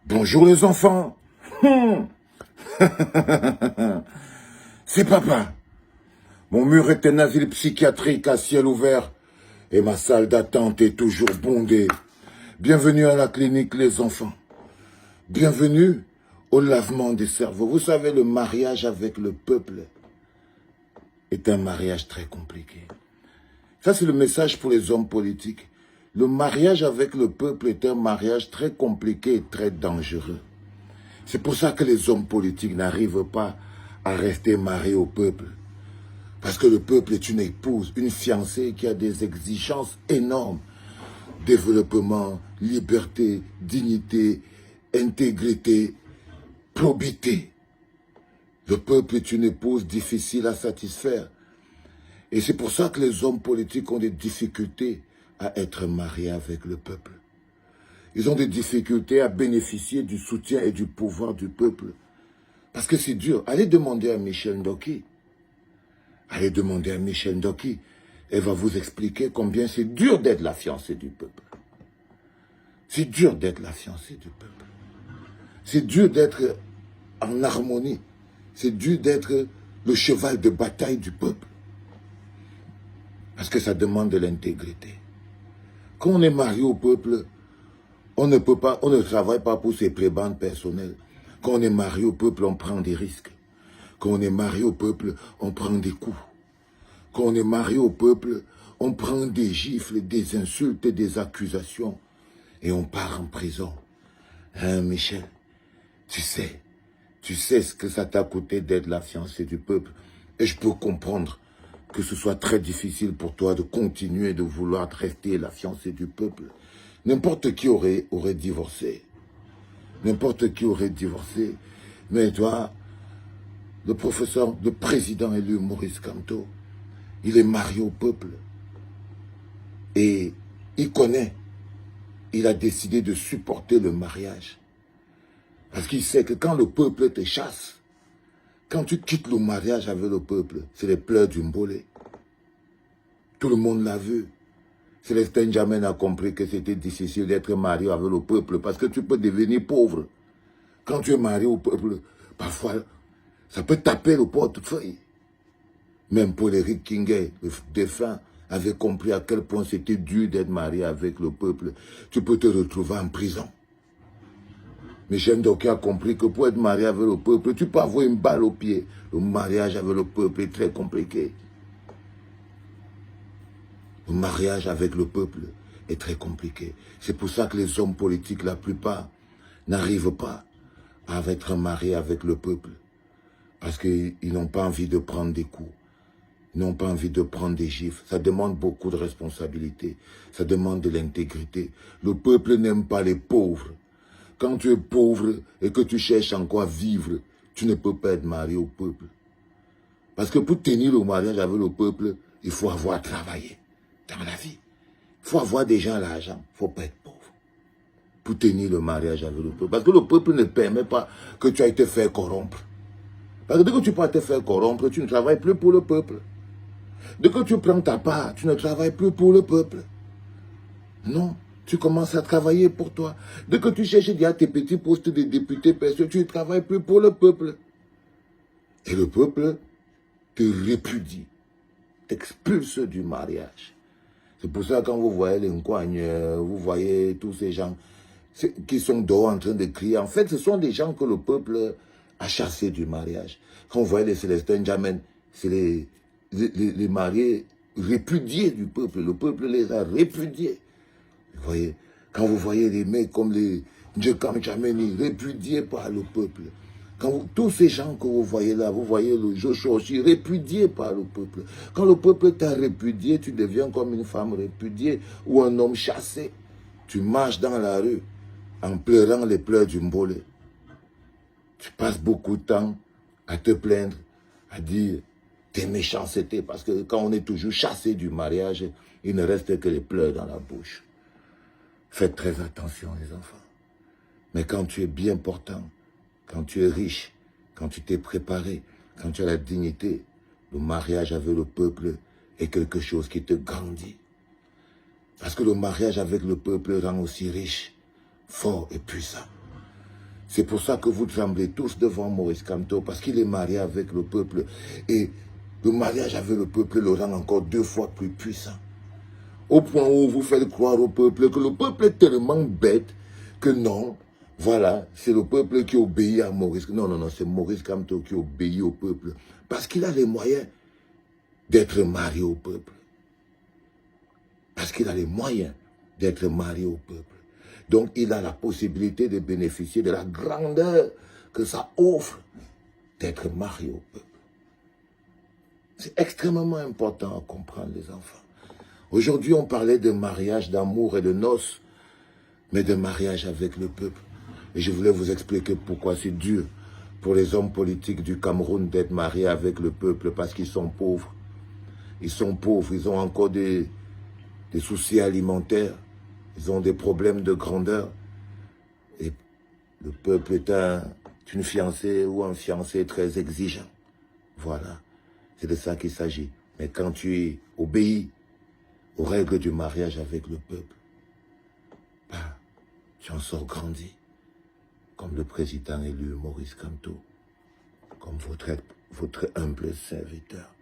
Bonjour les enfants. C'est papa. Mon mur est un asile psychiatrique à ciel ouvert et ma salle d'attente est toujours bondée. Bienvenue à la clinique les enfants. Bienvenue au lavement des cerveaux. Vous savez, le mariage avec le peuple est un mariage très compliqué. Ça, c'est le message pour les hommes politiques. Le mariage avec le peuple est un mariage très compliqué et très dangereux. C'est pour ça que les hommes politiques n'arrivent pas à rester mariés au peuple. Parce que le peuple est une épouse, une fiancée qui a des exigences énormes. Développement, liberté, dignité, intégrité, probité. Le peuple est une épouse difficile à satisfaire. Et c'est pour ça que les hommes politiques ont des difficultés à être mariés avec le peuple. Ils ont des difficultés à bénéficier du soutien et du pouvoir du peuple. Parce que c'est dur. Allez demander à Michel Ndoki. Allez demander à Michel Ndoki. Elle va vous expliquer combien c'est dur d'être la fiancée du peuple. C'est dur d'être la fiancée du peuple. C'est dur d'être en harmonie. C'est dur d'être le cheval de bataille du peuple. Parce que ça demande de l'intégrité. Quand on est marié au peuple, on ne travaille pas pour ses prébendes personnelles. Quand on est marié au peuple, on prend des risques. Quand on est marié au peuple, on prend des coups. Quand on est marié au peuple, on prend des gifles, des insultes, des accusations. Et on part en prison. Hein, Michel, tu sais ce que ça t'a coûté d'être la fiancée du peuple. Et je peux comprendre que ce soit très difficile pour toi de continuer de vouloir rester la fiancée du peuple. N'importe qui aurait divorcé. N'importe qui aurait divorcé. Mais toi, le président élu Maurice Kamto, il est marié au peuple. Et il connaît. Il a décidé de supporter le mariage. Parce qu'il sait que quand le peuple te chasse, quand tu quittes le mariage avec le peuple, c'est les pleurs du mbolé. Tout le monde l'a vu. Célestin Jamin a compris que c'était difficile d'être marié avec le peuple parce que tu peux devenir pauvre. Quand tu es marié au peuple, parfois, ça peut taper le portefeuille. Même Paul Éric Kingay, le défunt, avait compris à quel point c'était dur d'être marié avec le peuple. Tu peux te retrouver en prison. Michel Ndoki a compris que pour être marié avec le peuple, tu peux avoir une balle au pied. Le mariage avec le peuple est très compliqué. Le mariage avec le peuple est très compliqué. C'est pour ça que les hommes politiques, la plupart, n'arrivent pas à être mariés avec le peuple. Parce qu'ils n'ont pas envie de prendre des coups. Ils n'ont pas envie de prendre des gifles. Ça demande beaucoup de responsabilité. Ça demande de l'intégrité. Le peuple n'aime pas les pauvres. Quand tu es pauvre et que tu cherches encore à vivre, tu ne peux pas être marié au peuple. Parce que pour tenir le mariage avec le peuple, il faut avoir travaillé dans la vie. Il faut avoir déjà l'argent. Il ne faut pas être pauvre. Pour tenir le mariage avec le peuple. Parce que le peuple ne permet pas que tu ailles te faire corrompre. Parce que dès que tu peux te faire corrompre, tu ne travailles plus pour le peuple. Dès que tu prends ta part, tu ne travailles plus pour le peuple. Non. Tu commences à travailler pour toi. Dès que tu cherches déjà tes petits postes de député, tu ne travailles plus pour le peuple. Et le peuple te répudie, t'expulse du mariage. C'est pour ça que quand vous voyez les Nkwagne, vous voyez tous ces gens qui sont dehors en train de crier. En fait, ce sont des gens que le peuple a chassés du mariage. Quand vous voyez les Célestins Jamin, c'est les mariés répudiés du peuple. Le peuple les a répudiés. Vous voyez, quand vous voyez les mecs comme les Ndjekam Djameni répudiés par le peuple, tous ces gens que vous voyez là, vous voyez le Joshua aussi répudié par le peuple. Quand le peuple t'a répudié, tu deviens comme une femme répudiée ou un homme chassé. Tu marches dans la rue en pleurant les pleurs du mbolé. Tu passes beaucoup de temps à te plaindre, à dire tes méchancetés, parce que quand on est toujours chassé du mariage, il ne reste que les pleurs dans la bouche. Faites très attention les enfants. Mais quand tu es bien portant, quand tu es riche, quand tu t'es préparé, quand tu as la dignité, le mariage avec le peuple est quelque chose qui te grandit. Parce que le mariage avec le peuple rend aussi riche, fort et puissant. C'est pour ça que vous tremblez tous devant Maurice Kamto, parce qu'il est marié avec le peuple. Et le mariage avec le peuple le rend encore 2 fois plus puissant. Au point où vous faites croire au peuple que le peuple est tellement bête que non, voilà, c'est le peuple qui obéit à Maurice. Non, non, non, c'est Maurice Kamto qui obéit au peuple. Parce qu'il a les moyens d'être marié au peuple. Parce qu'il a les moyens d'être marié au peuple. Donc, il a la possibilité de bénéficier de la grandeur que ça offre d'être marié au peuple. C'est extrêmement important à comprendre, les enfants. Aujourd'hui, on parlait de mariage, d'amour et de noces, mais de mariage avec le peuple. Et je voulais vous expliquer pourquoi c'est dur pour les hommes politiques du Cameroun d'être mariés avec le peuple, parce qu'ils sont pauvres. Ils sont pauvres, ils ont encore des soucis alimentaires, ils ont des problèmes de grandeur. Et le peuple est une fiancée ou un fiancé très exigeant. Voilà, c'est de ça qu'il s'agit. Mais quand tu obéis aux règles du mariage avec le peuple, bah, tu en sors grandi, comme le président élu Maurice Kamto, comme votre humble serviteur.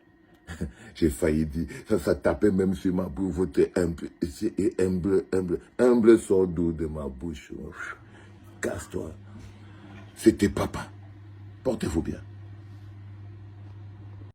J'ai failli dire, ça tapait même sur ma bouche, votre humble sort d'eau de ma bouche. Casse-toi. C'était papa. Portez-vous bien.